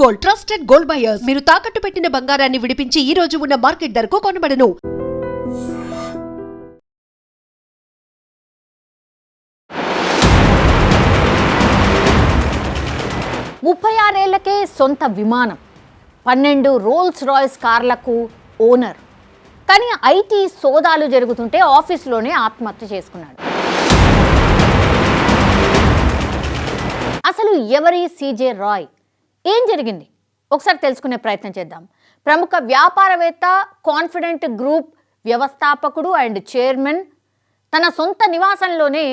Gold, trusted gold buyers. మీరు తాకట్టు పెట్టిన బంగారాన్ని విడిపించి ఈ రోజు ఉన్న మార్కెట్ ధరకు కొనబడను. ముప్పై 36 ఏళ్లకే సొంత విమానం, 12 రోల్స్ రాయ్స్ కార్లకు ఓనర్. కానీ ఐటీ సోదాలు జరుగుతుంటే ఆఫీస్లోనే ఆత్మహత్య చేసుకున్నాడు. అసలు ఎవరి సీజే రాయ్? ఏం జరిగింది ఒకసారి తెలుసుకునే ప్రయత్నం చేద్దాం. ప్రముఖ వ్యాపారవేత్త, కాన్ఫిడెంట్ గ్రూప్ వ్యవస్థాపకుడు అండ్ చైర్మన్ తన సొంత నివాసంలోనే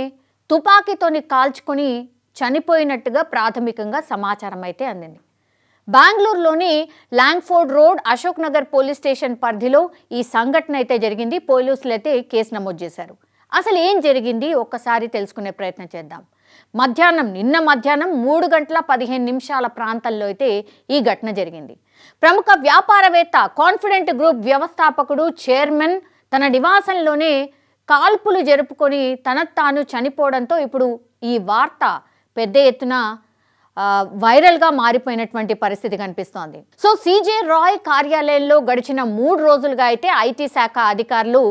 తుపాకీతోని కాల్చుకొని చనిపోయినట్టుగా ప్రాథమికంగా సమాచారం అయితే అందింది. బెంగళూరులోని Langford road, Ashok Nagar police station పరిధిలో ఈ సంఘటన అయితే జరిగింది. పోలీసులు అయితే కేసు నమోదు చేశారు. అసలు ఏం జరిగింది ఒక్కసారి తెలుసుకునే ప్రయత్నం చేద్దాం. నిన్న మధ్యాహ్నం 3:15 ప్రాంతంలో అయితే ఈ ఘటన జరిగింది. ప్రముఖ వ్యాపారవేత్త, కాన్ఫిడెంట్ గ్రూప్ వ్యవస్థాపకుడు, చైర్మన్ తన నివాసంలోనే కాల్పులు జరుపుకొని తాను చనిపోవడంతో ఇప్పుడు ఈ వార్త పెద్ద ఎత్తున వైరల్గా మారిపోయినటువంటి పరిస్థితి కనిపిస్తోంది. సో సీజే రాయ్ కార్యాలయంలో గడిచిన 3 రోజులుగా అయితే ఐటీ శాఖ అధికారులు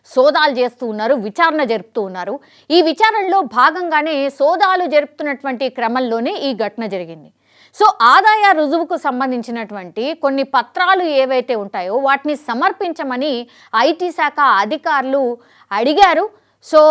సోదాలు చేస్తూ ఉన్నారు, విచారణ జరుపుతూ ఉన్నారు. ఈ విచారణలో భాగంగానే సోదాలు జరుపుతున్నటువంటి క్రమంలోనే ఈ ఘటన జరిగింది. సో ఆదాయ రుజువుకు సంబంధించినటువంటి కొన్ని పత్రాలు ఏవైతే ఉంటాయో వాటిని సమర్పించమని ఐటీ శాఖ అధికారులు అడిగారు. సో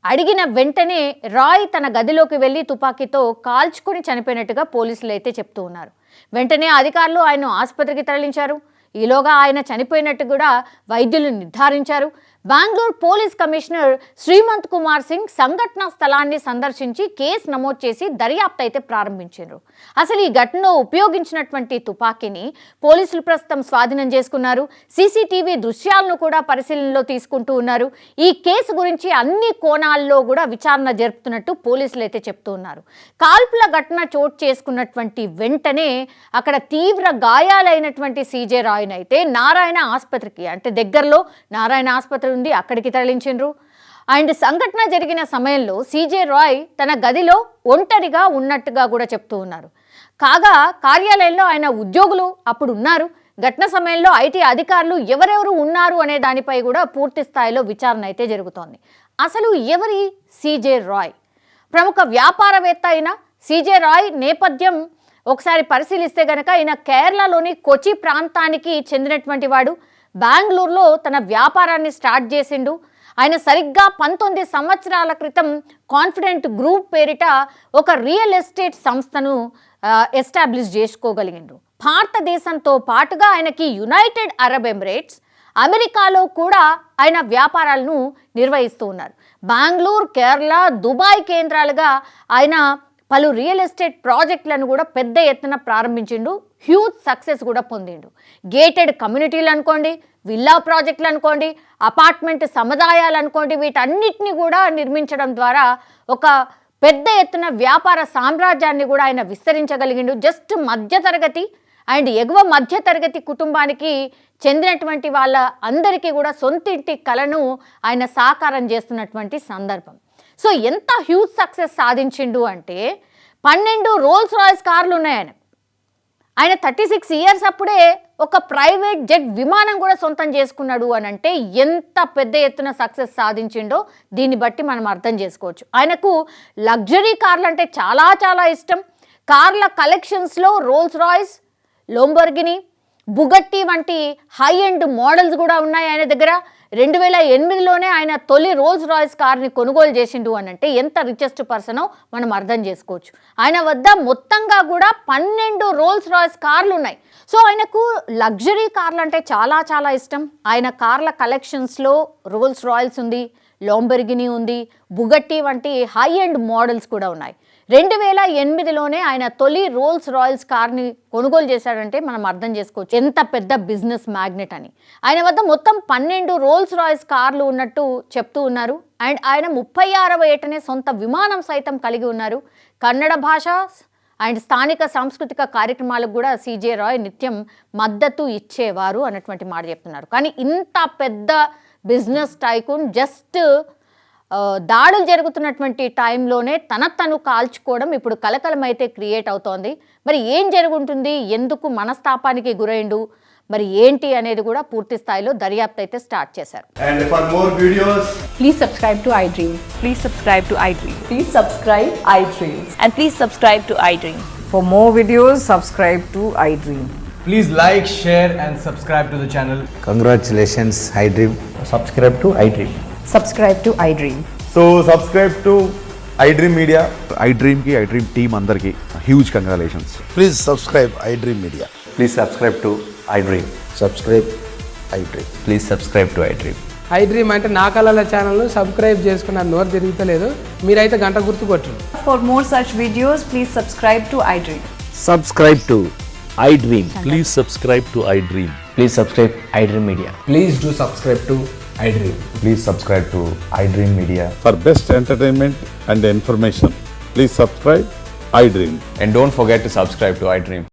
అడిగిన వెంటనే రాయ్ తన గదిలోకి వెళ్ళి తుపాకీతో కాల్చుకొని చనిపోయినట్టుగా పోలీసులు అయితే చెప్తూ ఉన్నారు. వెంటనే అధికారులు ఆయన ఆసుపత్రికి తరలించారు. ఈలోగా ఆయన చనిపోయినట్టు కూడా వైద్యులు నిర్ధారించారు. బెంగళూరు పోలీస్ కమిషనర్ శ్రీమంత్ కుమార్ సింగ్ సంఘటనా స్థలాన్ని సందర్శించి కేసు నమోదు చేసి దర్యాప్తు అయితే ప్రారంభించారు. అసలు ఈ ఘటనలో ఉపయోగించినటువంటి తుపాకీని పోలీసులు ప్రస్తుతం స్వాధీనం చేసుకున్నారు. సీసీటీవీ దృశ్యాలను కూడా పరిశీలనలో తీసుకుంటూ ఉన్నారు. ఈ కేసు గురించి అన్ని కోణాల్లో కూడా విచారణ జరుపుతున్నట్టు పోలీసులు అయితే చెప్తూ ఉన్నారు. కాల్పుల ఘటన చోటు చేసుకున్నటువంటి వెంటనే అక్కడ తీవ్ర గాయాలైనటువంటి సీజే రాయ్ని అయితే నారాయణ ఆసుపత్రికి, అంటే దగ్గరలో నారాయణ ఆసుపత్రి ఉంది, అక్కడికి తరలించిండ్రు. అండ్ సంఘటన జరిగిన సమయంలో సీజే రాయ్ తన గదిలో ఒంటరిగా ఉన్నట్టుగా కూడా చెప్తూ ఉన్నారు. కాగా కార్యాలయంలో ఆయన ఉద్యోగులు అప్పుడు ఉన్నారు. ఘటన సమయంలో ఐటీ అధికారులు ఎవరెవరు ఉన్నారు అనే దానిపై కూడా పూర్తి స్థాయిలో విచారణ అయితే జరుగుతోంది. అసలు ఎవరి సీజే రాయ్? ప్రముఖ వ్యాపారవేత్త అయిన సీజే రాయ్ నేపథ్యం ఒకసారి పరిశీలిస్తే గనక ఆయన కేరళలోని కొచి ప్రాంతానికి చెందినటువంటి వాడు. బెంగళూరులో తన వ్యాపారాన్ని స్టార్ట్ చేసిండు. ఆయన సరిగ్గా 19 సంవత్సరాల క్రితం కాన్ఫిడెంట్ గ్రూప్ పేరిట ఒక రియల్ ఎస్టేట్ సంస్థను ఎస్టాబ్లిష్ చేసుకోగలిగిండ్రు. భారతదేశంతో పాటుగా ఆయనకి యునైటెడ్ అరబ్ ఎమిరేట్స్, అమెరికాలో కూడా ఆయన వ్యాపారాలను నిర్వహిస్తూ ఉన్నారు. బెంగళూరు, కేరళ, దుబాయ్ కేంద్రాలుగా ఆయన పలు రియల్ ఎస్టేట్ ప్రాజెక్టులను కూడా పెద్ద ఎత్తున ప్రారంభించిండు. హ్యూజ్ సక్సెస్ కూడా పొందిండు. గేటెడ్ కమ్యూనిటీలు అనుకోండి, విల్లా ప్రాజెక్టులు అనుకోండి, అపార్ట్మెంట్ సముదాయాలు అనుకోండి, వీటన్నిటిని కూడా నిర్మించడం ద్వారా ఒక పెద్ద ఎత్తున వ్యాపార సామ్రాజ్యాన్ని కూడా ఆయన విస్తరించగలిగిండు. జస్ట్ మధ్యతరగతి అండ్ ఎగువ మధ్యతరగతి కుటుంబానికి చెందినటువంటి వాళ్ళ అందరికీ కూడా సొంతింటి కలను ఆయన సాకారం చేస్తున్నటువంటి సందర్భం. సో ఎంత హ్యూజ్ సక్సెస్ సాధించిండు అంటే 12 రోల్స్ రాయ్స్ కార్లు ఉన్నాయి. ఆయన 36 ఇయర్స్ అప్పుడే ఒక ప్రైవేట్ జెట్ విమానం కూడా సొంతం చేసుకున్నాడు అని అంటే ఎంత పెద్ద ఎత్తున సక్సెస్ సాధించిండో దీన్ని బట్టి మనం అర్థం చేసుకోవచ్చు. ఆయనకు లగ్జరీ కార్లు అంటే చాలా చాలా ఇష్టం. కార్ల కలెక్షన్స్లో రోల్స్ రాయ్స్, లోంబోర్గిని, బుగట్టి వంటి హై ఎండ్ మోడల్స్ కూడా ఉన్నాయి ఆయన దగ్గర. 2008లోనే ఆయన తొలి రోల్స్ రాయ్స్ కార్ని కొనుగోలు చేసిండు అని అంటే ఎంత రిచెస్ట్ పర్సనో మనం అర్థం చేసుకోవచ్చు. ఆయన వద్ద మొత్తంగా కూడా 12 రోల్స్ రాయ్స్ కార్లు ఉన్నాయి. సో ఆయనకు లగ్జరీ కార్లు అంటే చాలా చాలా ఇష్టం. ఆయన కార్ల కలెక్షన్స్లో రోల్స్ రాయ్స్ ఉంది, లోంబోర్గిని ఉంది, బుగట్టి వంటి హై ఎండ్ మోడల్స్ కూడా ఉన్నాయి. 2008లోనే ఆయన తొలి రోల్స్ రాయ్స్ కార్ని కొనుగోలు చేశాడంటే మనం అర్థం చేసుకోవచ్చు ఎంత పెద్ద బిజినెస్ మ్యాగ్నెట్ అని. ఆయన వద్ద మొత్తం 12 రోల్స్ రాయ్స్ కార్లు ఉన్నట్టు చెప్తూ ఉన్నారు. అండ్ ఆయన 36వ ఏటనే సొంత విమానం సైతం కలిగి ఉన్నారు. కన్నడ భాష అండ్ స్థానిక సాంస్కృతిక కార్యక్రమాలకు కూడా సీజే రాయ్ నిత్యం మద్దతు ఇచ్చేవారు అన్నటువంటి మాట చెప్తున్నారు. కానీ ఇంత పెద్ద బిజినెస్ టైకూన్ జస్ట్ దాడులు జరుగుతున్నటువంటి టైంలోనే తను కాల్చుకోవడం ఇప్పుడు కలకలం అయితే క్రియేట్ అవుతోంది. మరి ఏం జరుగుంటుంది, ఎందుకు మనస్తాపానికి గురైండు, మరి ఏంటి అనేది కూడా పూర్తి స్థాయిలో దర్యాప్తు అయితే స్టార్ట్ చేశారు. And for more videos, Please subscribe to iDream. Please subscribe to iDream. Please subscribe iDream. And please subscribe to iDream. For more videos, subscribe to iDream. please like, share and subscribe to the channel. Congratulations, iDream. Subscribe to iDream. Subscribe to iDream. So subscribe to iDream Media. iDream ki iDream team andarki huge congratulations. Please subscribe iDream Media. Please subscribe to iDream. Subscribe iDream. Please subscribe to iDream. iDream అంటే నా కళల ఛానల్ను subscribe చేసుకున్న నోరు తిరుగుతలేదు, మీరైతే గంట గుర్తు కొట్టండి. For more such videos, please subscribe to iDream. Subscribe to iDream. Please subscribe to iDream. Please subscribe iDream Media. Please do subscribe to iDream. Please subscribe to iDream Media. For best entertainment and information, please subscribe iDream. And don't forget to subscribe to iDream.